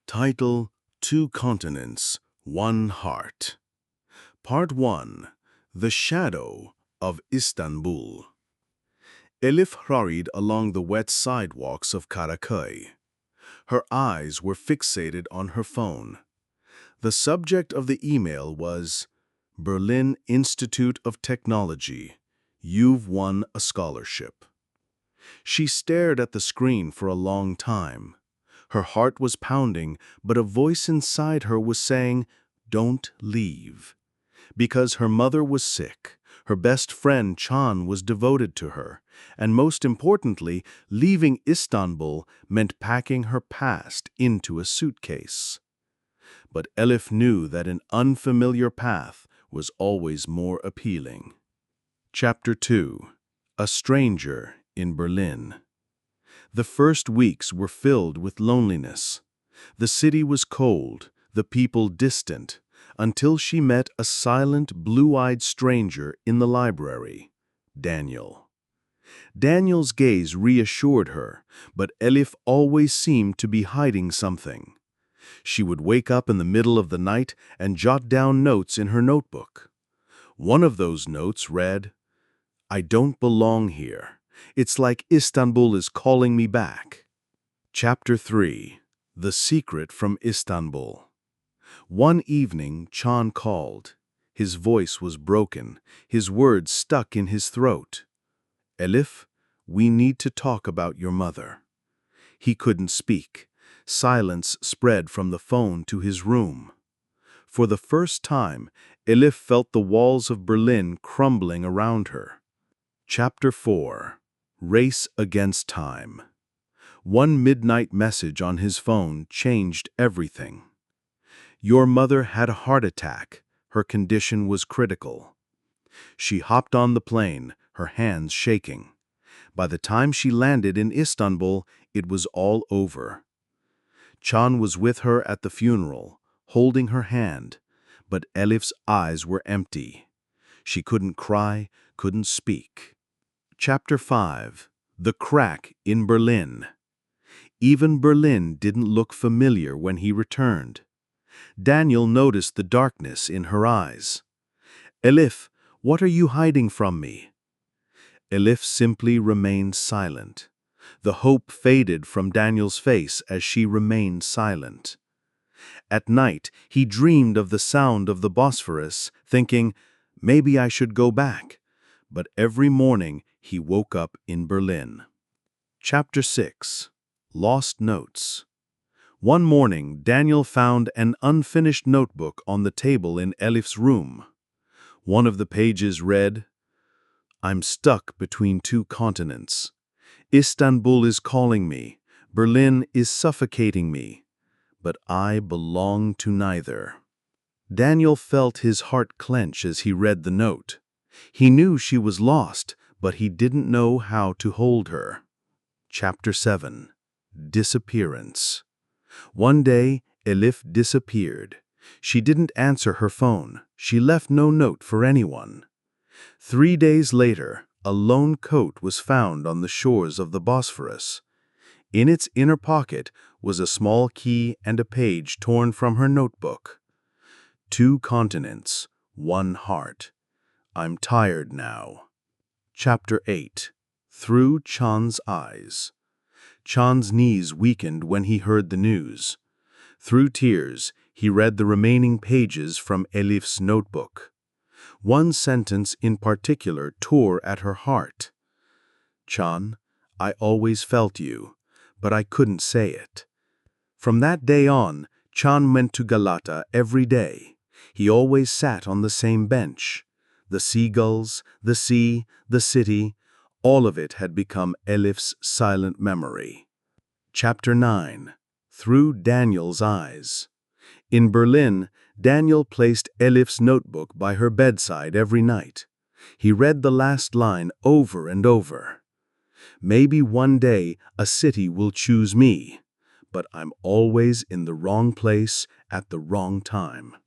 Title: Two Continents, One Heart. Part 1. The Shadow of Istanbul. Elif hurried along the wet sidewalks of Karaköy. Her eyes were fixated on her phone. The subject of the email was, Berlin Institute of Technology. You've won a scholarship. She stared at the screen for a long time. Her heart was pounding, but a voice inside her was saying, "Don't leave." Because her mother was sick, her best friend Can was devoted to her, and most importantly, leaving Istanbul meant packing her past into a suitcase. But Elif knew that an unfamiliar path was always more appealing. Chapter 2. A Stranger in Berlin. The first weeks were filled with loneliness. The city was cold, the people distant, until she met a silent, blue-eyed stranger in the library, Daniel. Daniel's gaze reassured her, but Elif always seemed to be hiding something. She would wake up in the middle of the night and jot down notes in her notebook. One of those notes read, "I don't belong here. It's like Istanbul is calling me back." Chapter 3. The Secret from Istanbul. One evening, Can called. His voice was broken, his words stuck in his throat. "Elif, we need to talk about your mother." He couldn't speak. Silence spread from the phone to his room. For the first time, Elif felt the walls of Berlin crumbling around her. Chapter 4. Race Against Time. One midnight message on his phone changed everything. "Your mother had a heart attack. Her condition was critical." She hopped on the plane, her hands shaking. By the time she landed in Istanbul, it was all over. Can was with her at the funeral, holding her hand, but Elif's eyes were empty. She couldn't cry, couldn't speak. Chapter 5. The Crack in Berlin. Even Berlin didn't look familiar when he returned. Daniel noticed the darkness in her eyes. "Elif, what are you hiding from me?" Elif simply remained silent. The hope faded from Daniel's face as she remained silent. At night, he dreamed of the sound of the Bosphorus, thinking, maybe I should go back. But every morning, he woke up in Berlin. Chapter 6. Lost Notes. One morning, Daniel found an unfinished notebook on the table in Elif's room. One of the pages read, "I'm stuck between two continents. Istanbul is calling me. Berlin is suffocating me. But I belong to neither." Daniel felt his heart clench as he read the note. He knew she was lost, but he didn't know how to hold her. Chapter 7. Disappearance. One day, Elif disappeared. She didn't answer her phone. She left no note for anyone. 3 days later, a lone coat was found on the shores of the Bosphorus. In its inner pocket was a small key and a page torn from her notebook. "Two continents, one heart. I'm tired now." Chapter 8. Through Can's Eyes. Can's knees weakened when he heard the news. Through tears, he read the remaining pages from Elif's notebook. One sentence in particular tore at her heart. "Can, I always felt you, but I couldn't say it." From that day on, Can went to Galata every day. He always sat on the same bench. The seagulls, the sea, the city, all of it had become Elif's silent memory. Chapter 9. Through Daniel's Eyes. In Berlin, Daniel placed Elif's notebook by her bedside every night. He read the last line over and over. "Maybe one day a city will choose me, but I'm always in the wrong place at the wrong time."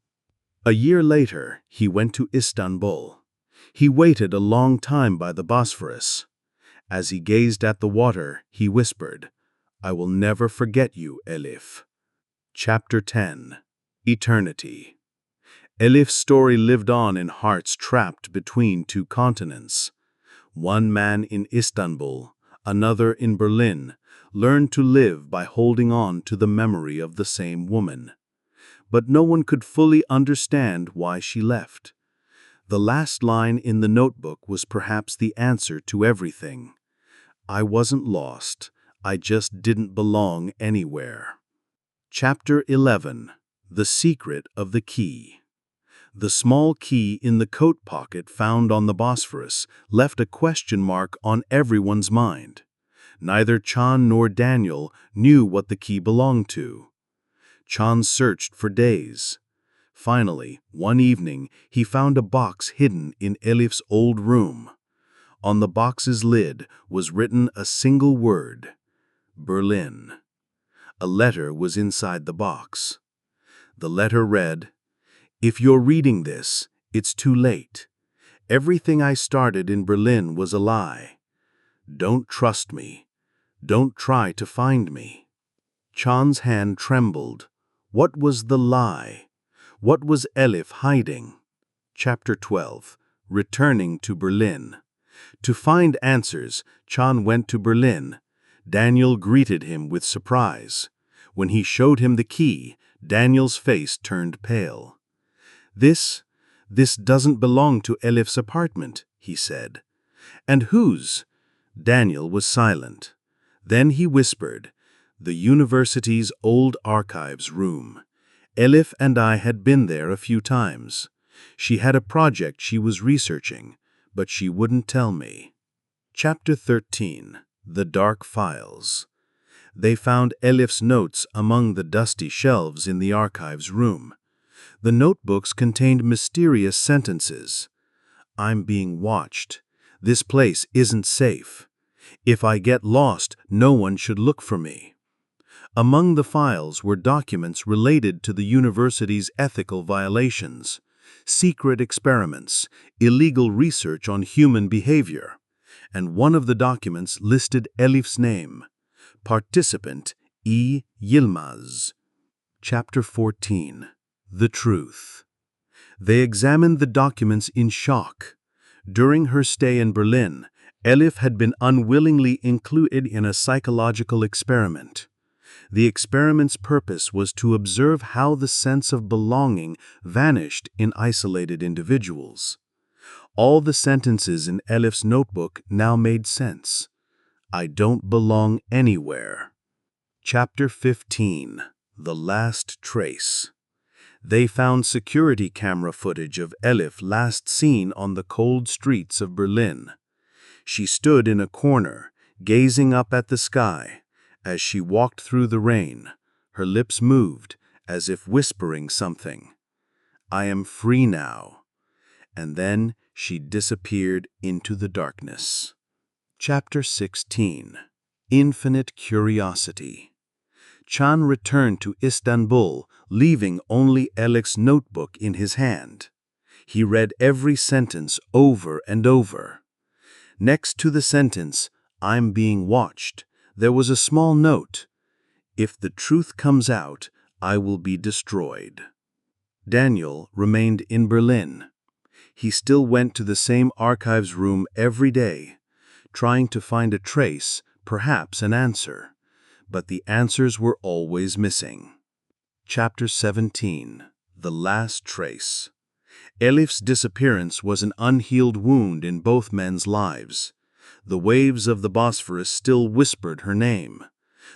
A year later, he went to Istanbul. He waited a long time by the Bosphorus. As he gazed at the water, he whispered, "I will never forget you, Elif." Chapter 10. Eternity. Elif's story lived on in hearts trapped between two continents. One man in Istanbul, another in Berlin, learned to live by holding on to the memory of the same woman. But no one could fully understand why she left. The last line in the notebook was perhaps the answer to everything. I wasn't lost, I just didn't belong anywhere. Chapter 11. The Secret of the Key. The small key in the coat pocket found on the Bosphorus left a question mark on everyone's mind. Neither Chan nor Daniel knew what the key belonged to. Chan searched for days. Finally, one evening, he found a box hidden in Elif's old room. On the box's lid was written a single word: Berlin. A letter was inside the box. The letter read, "If you're reading this, it's too late. Everything I started in Berlin was a lie. Don't trust me. Don't try to find me." Chan's hand trembled. What was the lie? What was Elif hiding? Chapter 12. Returning to Berlin. To find answers, Chan went to Berlin. Daniel greeted him with surprise. When he showed him the key, Daniel's face turned pale. This doesn't belong to Elif's apartment," he said. "And whose?" Daniel was silent. Then he whispered, "The university's old archives room. Elif and I had been there a few times. She had a project she was researching, but she wouldn't tell me." Chapter 13. The Dark Files. They found Elif's notes among the dusty shelves in the archives room. The notebooks contained mysterious sentences. "I'm being watched. This place isn't safe. If I get lost, no one should look for me." Among the files were documents related to the university's ethical violations, secret experiments, illegal research on human behavior, and one of the documents listed Elif's name, Participant E. Yilmaz. Chapter 14. The Truth. They examined the documents in shock. During her stay in Berlin, Elif had been unwillingly included in a psychological experiment. The experiment's purpose was to observe how the sense of belonging vanished in isolated individuals. All the sentences in Elif's notebook now made sense. I don't belong anywhere. Chapter 15. The Last Trace. They found security camera footage of Elif last seen on the cold streets of Berlin. She stood in a corner, gazing up at the sky. As she walked through the rain, her lips moved as if whispering something. "I am free now." And then she disappeared into the darkness. Chapter 16. Infinite Curiosity. Chan returned to Istanbul, leaving only Elif's notebook in his hand. He read every sentence over and over. Next to the sentence, "I'm being watched," there was a small note: "If the truth comes out, I will be destroyed." Daniel remained in Berlin. He still went to the same archives room every day, trying to find a trace, perhaps an answer. But the answers were always missing. Chapter 17. The Last Trace. Elif's disappearance was an unhealed wound in both men's lives. The waves of the Bosphorus still whispered her name.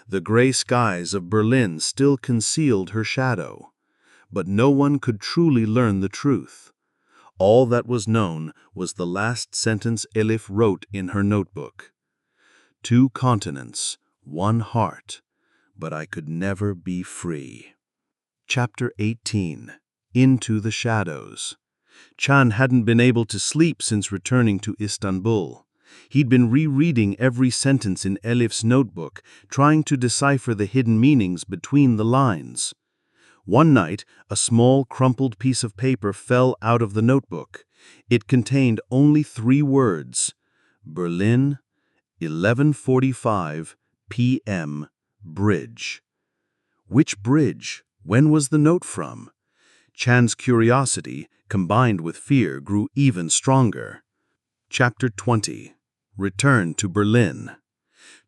The gray skies of Berlin still concealed her shadow. But no one could truly learn the truth. All that was known was the last sentence Elif wrote in her notebook. "Two continents, one heart, but I could never be free." Chapter 18. Into the Shadows. Chan hadn't been able to sleep since returning to Istanbul. He'd been rereading every sentence in Elif's notebook, trying to decipher the hidden meanings between the lines. One night, a small, crumpled piece of paper fell out of the notebook. It contained only 3 words: Berlin, 11:45 p.m., bridge. Which bridge? When was the note from? Chan's curiosity, combined with fear, grew even stronger. Chapter 20. Return to Berlin.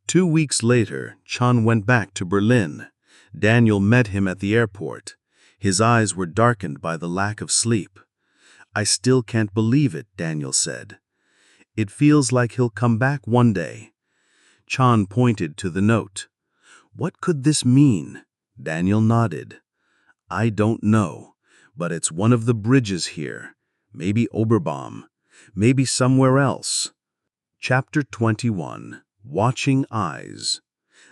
2 weeks later, Chan went back to Berlin. Daniel met him at the airport. His eyes were darkened by the lack of sleep. "I still can't believe it," Daniel said. "It feels like he'll come back one day." Chan pointed to the note. "What could this mean?" Daniel nodded. "I don't know, but it's one of the bridges here. Maybe Oberbaum. Maybe somewhere else." Chapter 21. Watching Eyes.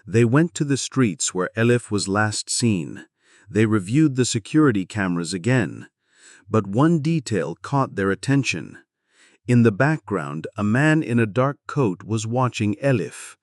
They went to the streets where Elif was last seen. They reviewed the security cameras again. But one detail caught their attention. In the background, a man in a dark coat was watching Elif.